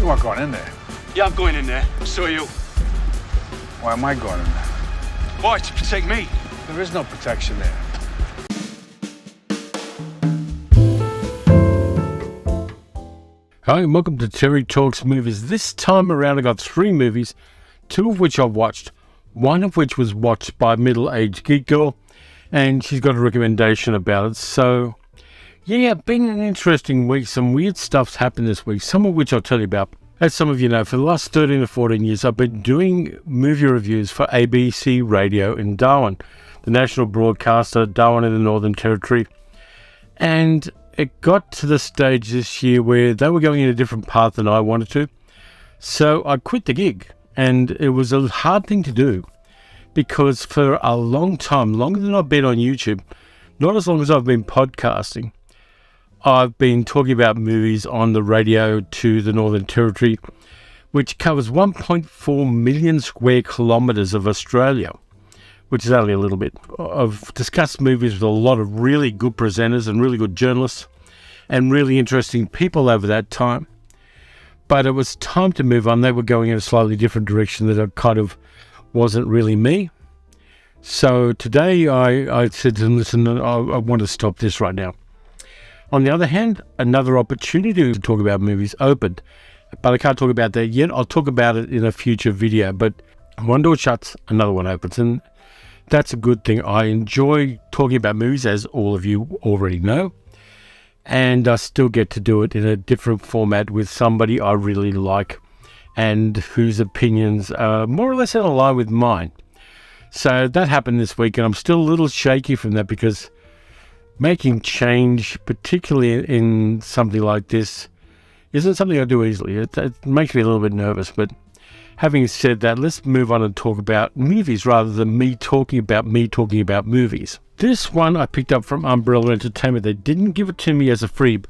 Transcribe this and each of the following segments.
You aren't going in there. Yeah, I'm going in there. So are you. Why am I going in there? Why? To protect me. There is no protection there. Hi, and welcome to Terry Talks Movies. This time around I got 3 movies, 2 of which I've watched, 1 of which was watched by a middle-aged geek girl, and she's got a recommendation about it. So, yeah, been an interesting week. Some weird stuff's happened this week, some of which I'll tell you about. As some of you know, for the last 13 or 14 years, I've been doing movie reviews for ABC Radio in Darwin, the national broadcaster, Darwin in the Northern Territory. And it got to the stage this year where they were going in a different path than I wanted to. So I quit the gig, and it was a hard thing to do because for a long time, longer than I've been on YouTube, not as long as I've been podcasting, I've been talking about movies on the radio to the Northern Territory, which covers 1.4 million square kilometres of Australia, which is only a little bit. I've discussed movies with a lot of really good presenters and really good journalists and really interesting people over that time. But it was time to move on. They were going in a slightly different direction that it kind of wasn't really me. So today I said to them, listen, I want to stop this right now. On the other hand, another opportunity to talk about movies opened. But I can't talk about that yet. I'll talk about it in a future video. But one door shuts, another one opens. And that's a good thing. I enjoy talking about movies, as all of you already know. And I still get to do it in a different format with somebody I really like and whose opinions are more or less in line with mine. So that happened this week, and I'm still a little shaky from that because making change, particularly in something like this, isn't something I do easily. It makes me a little bit nervous, but having said that, let's move on and talk about movies rather than me talking about movies. This one I picked up from Umbrella Entertainment. They didn't give it to me as a freebie.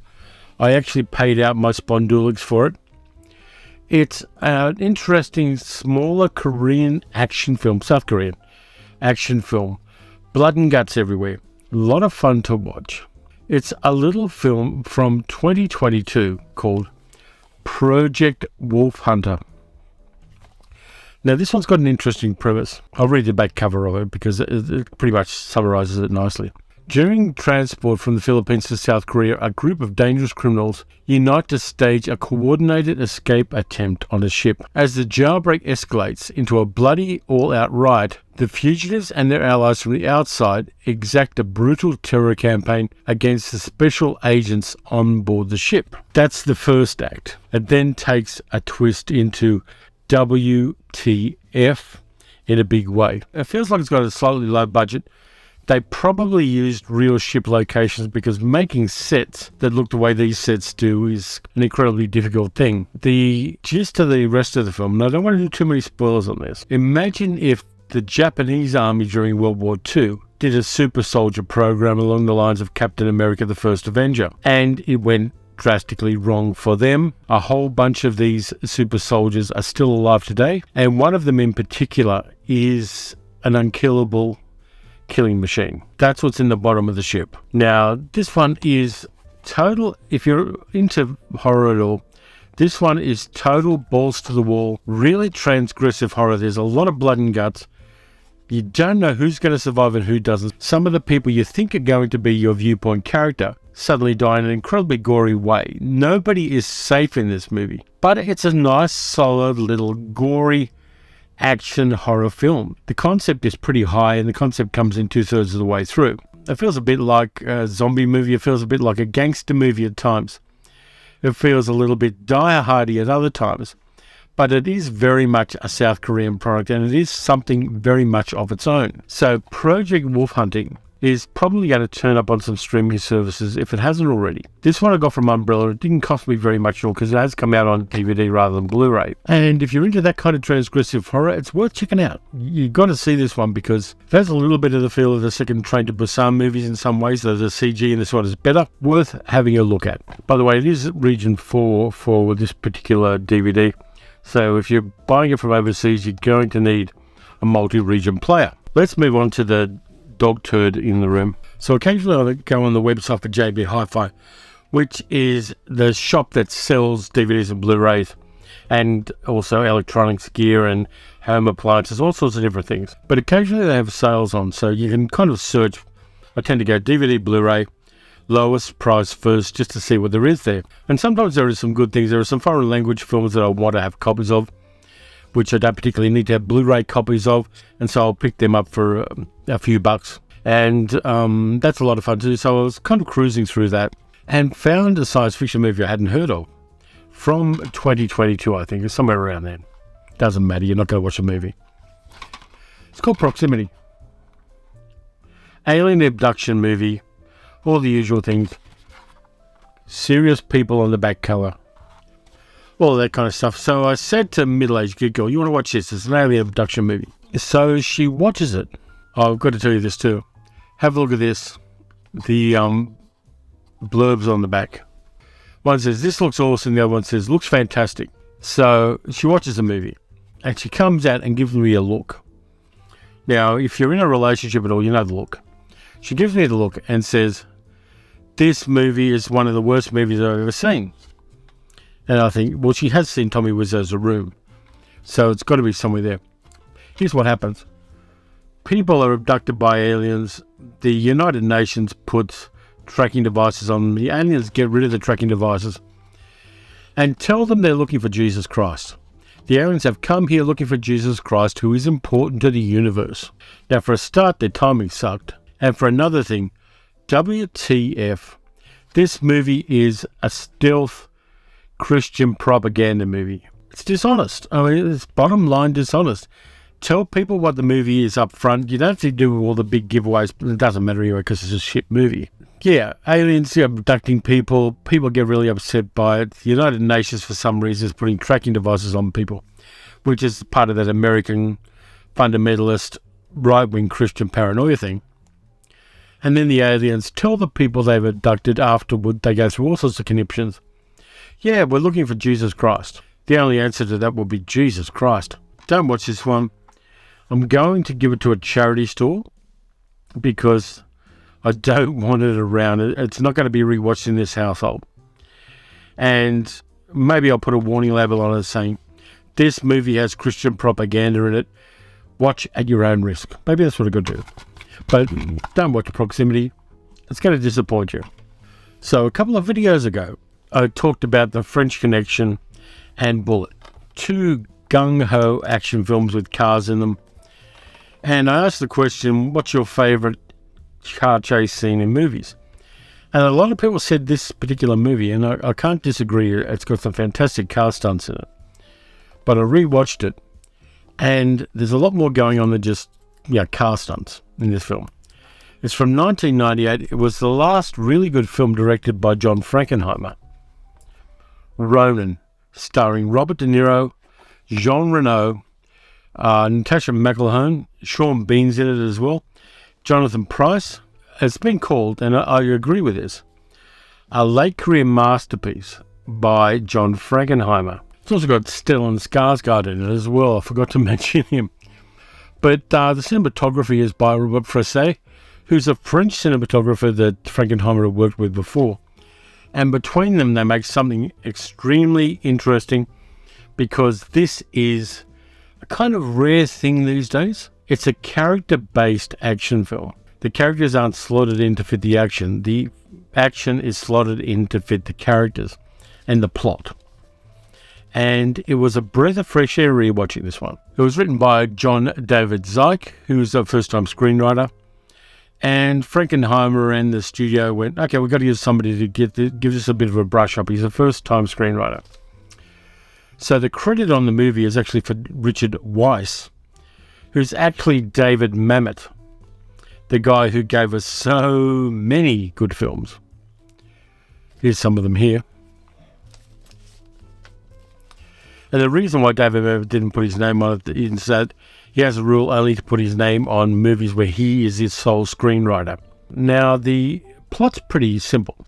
I actually paid out my Spondulics for it. It's an interesting, smaller Korean action film, South Korean action film. Blood and guts everywhere. A lot of fun to watch. It's a little film from 2022 called Project Wolf Hunter. Now, this one's got an interesting premise. I'll read the back cover of it because it pretty much summarizes it nicely. During transport from the Philippines to South Korea, a group of dangerous criminals unite to stage a coordinated escape attempt on a ship. As the jailbreak escalates into a bloody all-out riot, the fugitives and their allies from the outside exact a brutal terror campaign against the special agents on board the ship. That's the first act. It then takes a twist into WTF in a big way. It feels like it's got a slightly low budget. They probably used real ship locations because making sets that look the way these sets do is an incredibly difficult thing. The gist of the rest of the film, and I don't want to do too many spoilers on this. Imagine if the Japanese army during World War II did a super soldier program along the lines of Captain America the First Avenger, and it went drastically wrong for them. A whole bunch of these super soldiers are still alive today, and one of them in particular is an unkillable killing machine. That's what's in the bottom of the ship. Now, this one is total, if you're into horror at all, this one is total balls to the wall, really transgressive horror. There's a lot of blood and guts. You don't know who's going to survive and who doesn't. Some of the people you think are going to be your viewpoint character suddenly die in an incredibly gory way. Nobody is safe in this movie, but it's a nice, solid, little gory action horror film. The concept is pretty high, and the concept comes in 2/3 of the way through. It feels a bit like a zombie movie. It feels a bit like a gangster movie at times. It feels a little bit die-hardy at other times. But it is very much a South Korean product, and it is something very much of its own. So Project Wolf Hunting is probably going to turn up on some streaming services if it hasn't already. This one I got from Umbrella. It didn't cost me very much at all because it has come out on DVD rather than Blu-ray. And if you're into that kind of transgressive horror, it's worth checking out. You've got to see this one because it has a little bit of the feel of the second Train to Busan movies in some ways, though the CG in this one is better. Worth having a look at. By the way, it is region 4 for this particular DVD. So if you're buying it from overseas, you're going to need a multi-region player. Let's move on to the dog turd in the room. So occasionally I go on the website for JB Hi-Fi, which is the shop that sells DVDs and Blu-rays. and also electronics gear and home appliances, all sorts of different things. But occasionally they have sales on, so you can kind of search. I tend to go DVD, Blu-ray, lowest price first, just to see what there is there. And sometimes there are some good things. There are some foreign language films that I want to have copies of, which I don't particularly need to have Blu-ray copies of, and so I'll pick them up for a few bucks. And that's a lot of fun to do. So I was kind of cruising through that and found a science fiction movie I hadn't heard of from 2022, I think, or somewhere around then. Doesn't matter, you're not going to watch a movie. It's called Proximity. Alien abduction movie, all the usual things. Serious people on the back cover. All that kind of stuff. So I said to middle-aged good girl, you want to watch this? It's an alien abduction movie. So she watches it. I've got to tell you this too. Have a look at this. The blurbs on the back. One says, this looks awesome. The other one says, looks fantastic. So she watches the movie and she comes out and gives me a look. Now, if you're in a relationship at all, you know the look. She gives me the look and says, this movie is one of the worst movies I've ever seen. And I think, well, she has seen Tommy Wiseau's A Room, so it's got to be somewhere there. Here's what happens. People are abducted by aliens. The United Nations puts tracking devices on them. The aliens get rid of the tracking devices and tell them they're looking for Jesus Christ. The aliens have come here looking for Jesus Christ, who is important to the universe. Now, for a start, their timing sucked. And for another thing, WTF, this movie is a stealth Christian propaganda movie. It's dishonest. I mean, it's bottom line dishonest. Tell people what the movie is up front. You don't have to do all the big giveaways. It doesn't matter anyway because it's a shit movie. Yeah, aliens abducting people. People get really upset by it. The United Nations, for some reason, is putting tracking devices on people, which is part of that American fundamentalist right-wing Christian paranoia thing. And then the aliens tell the people they've abducted afterward. They go through all sorts of conniptions. Yeah, we're looking for Jesus Christ. The only answer to that will be Jesus Christ. Don't watch this one. I'm going to give it to a charity store because I don't want it around. It's not going to be rewatched in this household. And maybe I'll put a warning label on it saying, this movie has Christian propaganda in it. Watch at your own risk. Maybe that's what I could do. But don't watch Proximity. It's going to disappoint you. So a couple of videos ago, I talked about The French Connection and Bullet. Two gung-ho action films with cars in them. And I asked the question, what's your favourite car chase scene in movies? And a lot of people said this particular movie, and I can't disagree. It's got some fantastic car stunts in it. But I rewatched it, and there's a lot more going on than just car stunts in this film. It's from 1998. It was the last really good film directed by John Frankenheimer. Ronin, starring Robert De Niro, Jean Reno, Natasha McElhone, Sean Bean's in it as well, Jonathan Pryce. It's been called, and I agree with this, a late career masterpiece by John Frankenheimer. It's also got Stellan Skarsgård in it as well. I forgot to mention him. But the cinematography is by Robert Fresset, who's a French cinematographer that Frankenheimer had worked with before. And between them, they make something extremely interesting because this is a kind of rare thing these days. It's a character-based action film. The characters aren't slotted in to fit the action. The action is slotted in to fit the characters and the plot. And it was a breath of fresh air rewatching this one. It was written by John David Zeich, who's a first-time screenwriter. And Frankenheimer and the studio went, okay, we've got to use somebody to give us a bit of a brush up. He's a first-time screenwriter. So the credit on the movie is actually for Richard Weiss, who's actually David Mamet, the guy who gave us so many good films. Here's some of them here. And the reason why David Mamet didn't put his name on it is that he has a rule only to put his name on movies where he is his sole screenwriter. Now, the plot's pretty simple.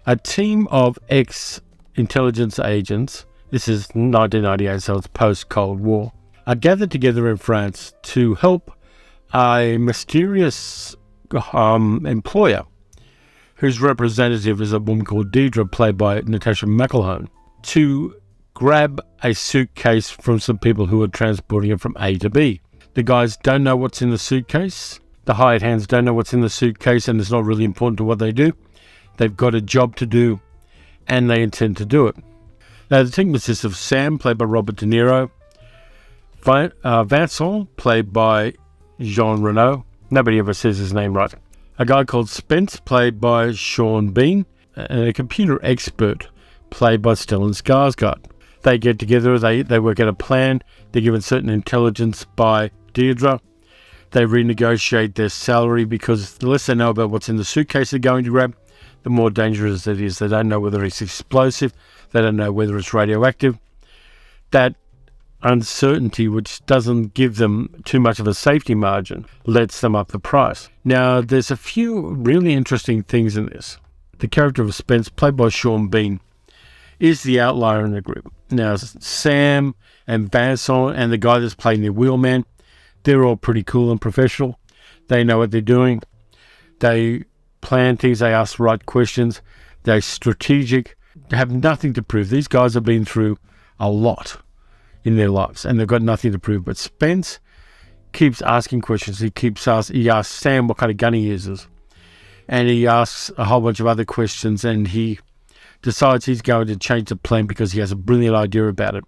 A team of ex-intelligence agents, this is 1998, so it's post-Cold War, are gathered together in France to help a mysterious employer whose representative is a woman called Deidre, played by Natasha McElhone, to grab a suitcase from some people who are transporting it from A to B. The guys don't know what's in the suitcase. The hired hands don't know what's in the suitcase, and it's not really important to what they do. They've got a job to do, and they intend to do it. Now, the team consists of Sam, played by Robert De Niro, Vincent, played by Jean Reno. Nobody ever says his name right. A guy called Spence, played by Sean Bean, and a computer expert, played by Stellan Skarsgård. They get together, they work out a plan, they're given certain intelligence by Deirdre. They renegotiate their salary because the less they know about what's in the suitcase they're going to grab, the more dangerous it is. They don't know whether it's explosive, they don't know whether it's radioactive. That uncertainty, which doesn't give them too much of a safety margin, lets them up the price. Now, there's a few really interesting things in this. The character of Spence, played by Sean Bean, is the outlier in the group. Now, Sam and Vincent and the guy that's playing the wheelman, they're all pretty cool and professional. They know what they're doing. They plan things. They ask the right questions. They're strategic. They have nothing to prove. These guys have been through a lot in their lives, and they've got nothing to prove. But Spence keeps asking questions. He asks Sam what kind of gun he uses, and he asks a whole bunch of other questions, and he decides he's going to change the plan because he has a brilliant idea about it.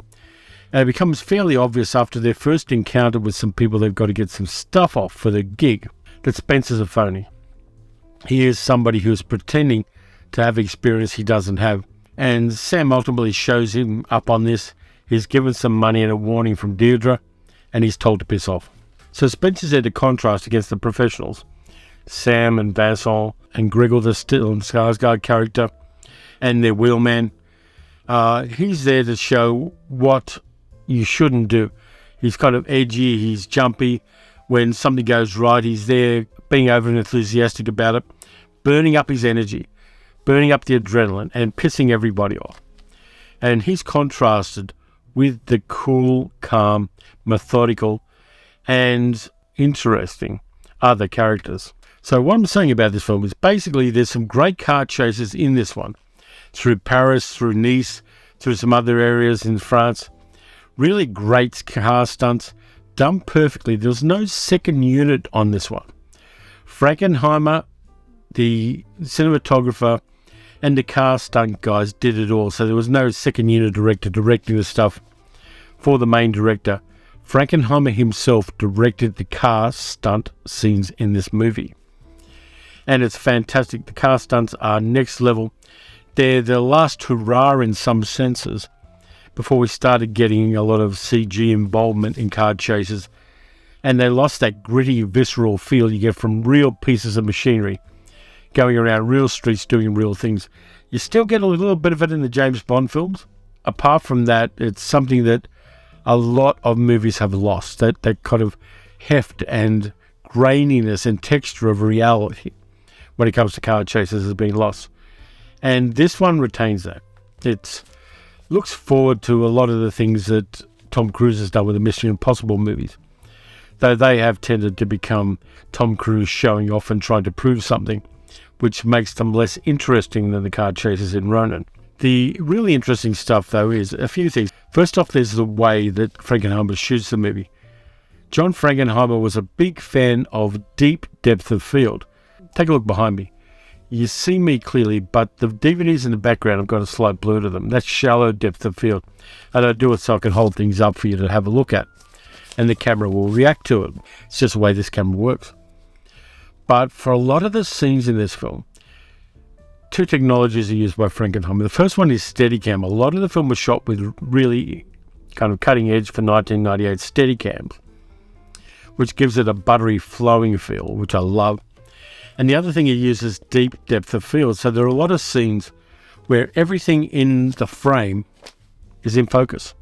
And it becomes fairly obvious after their first encounter with some people they've got to get some stuff off for the gig that Spence is a phony. He is somebody who's pretending to have experience he doesn't have. And Sam ultimately shows him up on this. He's given some money and a warning from Deirdre, and he's told to piss off. So Spence is there to contrast against the professionals, Sam and Vincent and Gregor, the Stellan Skarsgård character, and their wheelman. He's there to show what you shouldn't do. He's kind of edgy, he's jumpy. When something goes right, he's there being over enthusiastic about it, burning up his energy, burning up the adrenaline, and pissing everybody off. And he's contrasted with the cool, calm, methodical, and interesting other characters. So what I'm saying about this film is basically there's some great car chases in this one, through Paris, through Nice, through some other areas in France. Really great car stunts, done perfectly. There's no second unit on this one. Frankenheimer, the cinematographer, and the car stunt guys did it all. So there was no second unit director directing the stuff for the main director. Frankenheimer himself directed the car stunt scenes in this movie. And it's fantastic. The car stunts are next level. They're the last hurrah in some senses before we started getting a lot of CG involvement in car chases. And they lost that gritty, visceral feel you get from real pieces of machinery going around real streets doing real things. You still get a little bit of it in the James Bond films. Apart from that, it's something that a lot of movies have lost. That kind of heft and graininess and texture of reality when it comes to car chases has been lost. And this one retains that. It looks forward to a lot of the things that Tom Cruise has done with the Mission Impossible movies, though they have tended to become Tom Cruise showing off and trying to prove something, which makes them less interesting than the car chases in Ronin. The really interesting stuff, though, is a few things. First off, there's the way that Frankenheimer shoots the movie. John Frankenheimer was a big fan of deep depth of field. Take a look behind me. You see me clearly, but the DVDs in the background have got a slight blur to them. That's shallow depth of field. And I do it so I can hold things up for you to have a look at. And the camera will react to it. It's just the way this camera works. But for a lot of the scenes in this film, two technologies are used by Frankenheimer. The first one is Steadicam. A lot of the film was shot with really kind of cutting edge for 1998 Steadicams, which gives it a buttery, flowing feel, which I love. And the other thing he uses deep depth of field. So there are a lot of scenes where everything in the frame is in focus.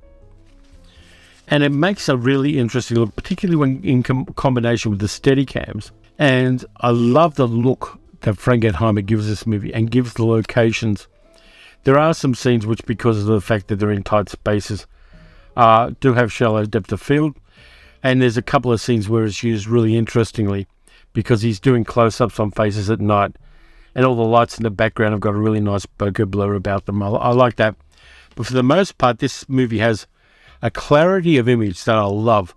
And it makes a really interesting look, particularly when in combination with the Steadicams. And I love the look that Frankenheimer gives this movie and gives the locations. There are some scenes which, because of the fact that they're in tight spaces, do have shallow depth of field. And there's a couple of scenes where it's used really interestingly, because he's doing close-ups on faces at night, and all the lights in the background have got a really nice bokeh blur about them. I like that. But for the most part, this movie has a clarity of image that I love.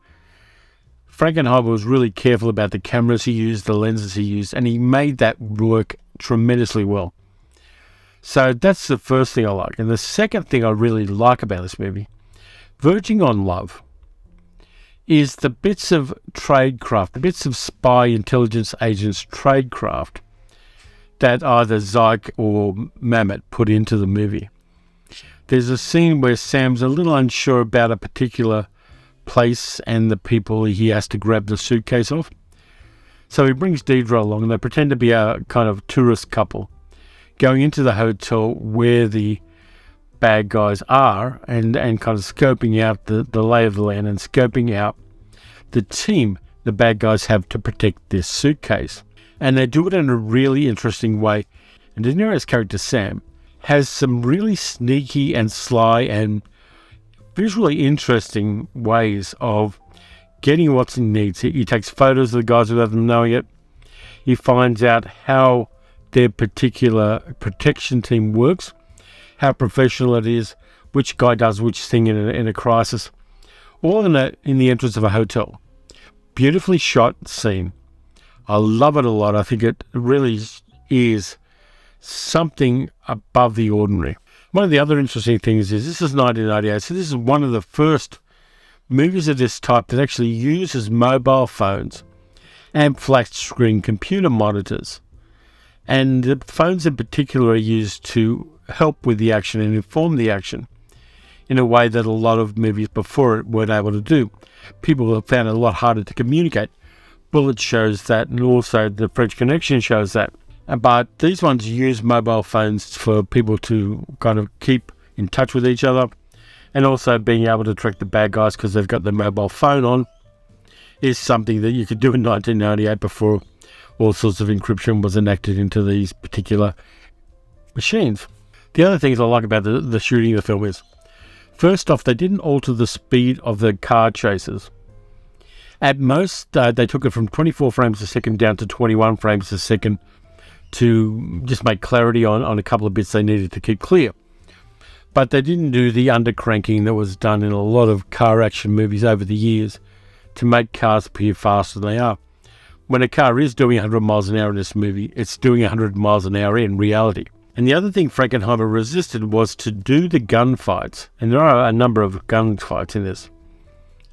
Frankenheimer was really careful about the cameras he used, the lenses he used, and he made that work tremendously well. So that's the first thing I like. And the second thing I really like about this movie, verging on love, is the bits of tradecraft, the bits of spy intelligence agents tradecraft that either Zyke or Mamet put into the movie. There's a scene where Sam's a little unsure about a particular place and the people he has to grab the suitcase of. So he brings Deidre along, and they pretend to be a kind of tourist couple going into the hotel where the bad guys are and kind of scoping out the lay of the land and scoping out the team the bad guys have to protect this suitcase. And they do it in a really interesting way. And De Niro's character Sam has some really sneaky and sly and visually interesting ways of getting what he needs. He takes photos of the guys without them knowing it. He finds out how their particular protection team works, how professional it is, which guy does which thing in a crisis, all in the entrance of a hotel. Beautifully shot scene. I love it a lot. I think it really is something above the ordinary. One of the other interesting things is this is 1998, so this is one of the first movies of this type that actually uses mobile phones and flat screen computer monitors. And the phones in particular are used to help with the action and inform the action in a way that a lot of movies before it weren't able to do. People have found it a lot harder to communicate. Bullet shows that, and also the French Connection shows that. But these ones use mobile phones for people to kind of keep in touch with each other, and also being able to track the bad guys because they've got their mobile phone on is something that you could do in 1998 before all sorts of encryption was enacted into these particular machines. The other things I like about the shooting of the film is, first off, they didn't alter the speed of the car chases. At most, they took it from 24 frames a second down to 21 frames a second to just make clarity on a couple of bits they needed to keep clear. But they didn't do the undercranking that was done in a lot of car action movies over the years to make cars appear faster than they are. When a car is doing 100 miles an hour in this movie, it's doing 100 miles an hour in reality. And the other thing Frankenheimer resisted was to do the gunfights, and there are a number of gunfights in this,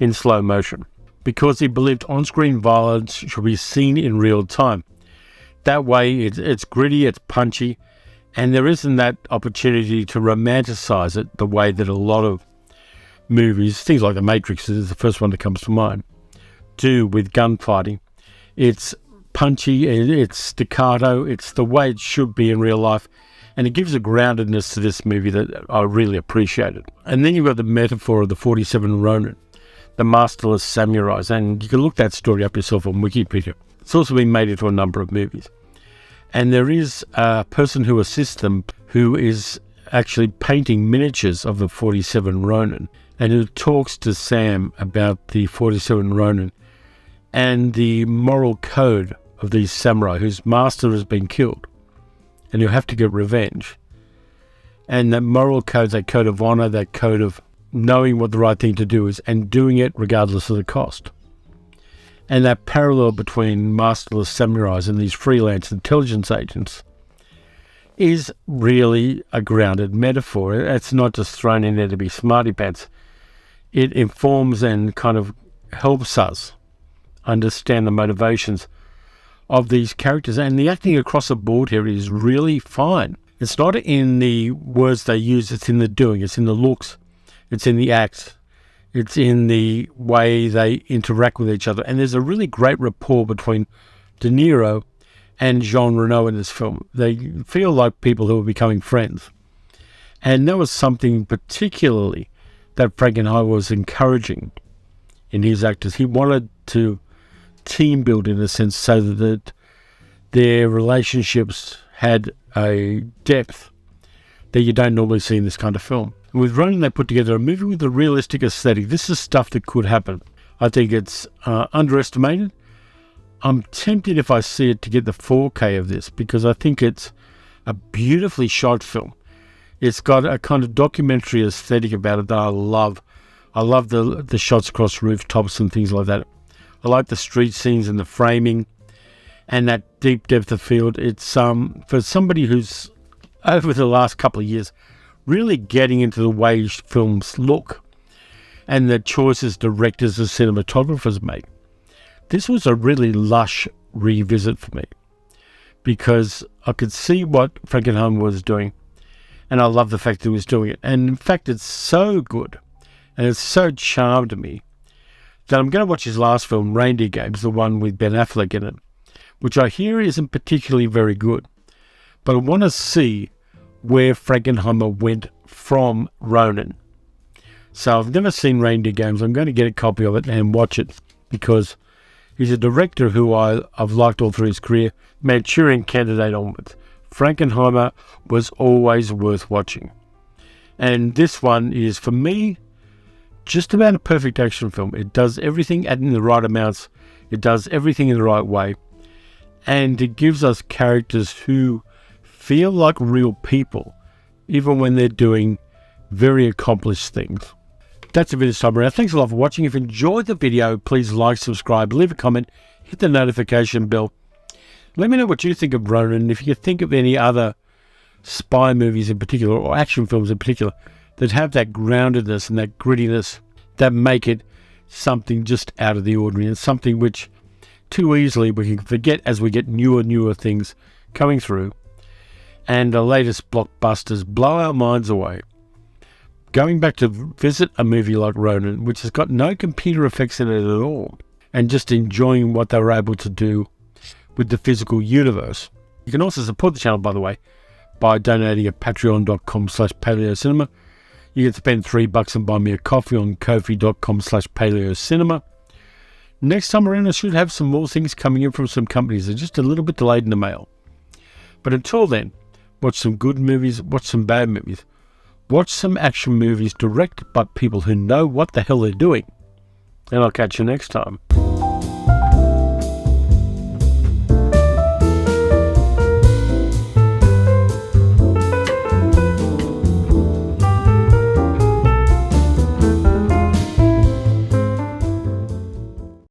in slow motion, because he believed on-screen violence should be seen in real time. That way it's gritty, it's punchy, and there isn't that opportunity to romanticize it the way that a lot of movies, things like The Matrix is the first one that comes to mind, do with gunfighting. It's punchy, it's staccato, it's the way it should be in real life, and it gives a groundedness to this movie that I really appreciated. And then you've got the metaphor of the 47 Ronin, the masterless samurais, and you can look that story up yourself on Wikipedia. It's also been made into a number of movies. And there is a person who assists them who is actually painting miniatures of the 47 Ronin, and who talks to Sam about the 47 Ronin and the moral code of these samurai whose master has been killed and who have to get revenge. And that moral code, that code of honor, that code of knowing what the right thing to do is and doing it regardless of the cost. And that parallel between masterless samurais and these freelance intelligence agents is really a grounded metaphor. It's not just thrown in there to be smarty pants. It informs and kind of helps us understand the motivations of these characters. And the acting across the board here is really fine. It's not in the words they use, it's in the doing, it's in the looks, it's in the acts, it's in the way they interact with each other. And there's a really great rapport between De Niro and Jean Reno in this film. They feel like people who are becoming friends. And that was something particularly that Frankenheimer was encouraging in his actors. He wanted to team build in a sense so that their relationships had a depth that you don't normally see in this kind of film. And with Ronin, they put together a movie with a realistic aesthetic. This is stuff that could happen. I think it's underestimated. I'm tempted, if I see it, to get the 4K of this because I think it's a beautifully shot film. It's got a kind of documentary aesthetic about it that I love. I love the shots across rooftops and things like that. I like the street scenes and the framing and that deep depth of field. It's for somebody who's over the last couple of years really getting into the way films look and the choices directors and cinematographers make. This was a really lush revisit for me because I could see what Frankenheimer was doing, and I love the fact that he was doing it. And in fact, it's so good and it's so charmed me that I'm going to watch his last film, Reindeer Games, the one with Ben Affleck in it, which I hear isn't particularly very good. But I want to see where Frankenheimer went from Ronin. So I've never seen Reindeer Games. I'm going to get a copy of it and watch it because he's a director who I've liked all through his career, Manchurian Candidate onwards. Frankenheimer was always worth watching. And this one is, for me, just about a perfect action film. It does everything in the right amounts. It does everything in the right way. And it gives us characters who feel like real people, even when they're doing very accomplished things. That's it for this time around. Thanks a lot for watching. If you enjoyed the video, please like, subscribe, leave a comment, hit the notification bell. Let me know what you think of Ronin, if you think of any other spy movies in particular, or action films in particular, that have that groundedness and that grittiness that make it something just out of the ordinary, and something which too easily we can forget as we get newer things coming through, and the latest blockbusters blow our minds away. Going back to visit a movie like Ronin, which has got no computer effects in it at all, and just enjoying what they were able to do with the physical universe. You can also support the channel, by the way, by donating at patreon.com/paleocinema. You can spend $3 and buy me a coffee on ko-fi.com/paleocinema. Next time around, I should have some more things coming in from some companies. They're just a little bit delayed in the mail. But until then, watch some good movies, watch some bad movies. Watch some action movies directed by people who know what the hell they're doing. And I'll catch you next time.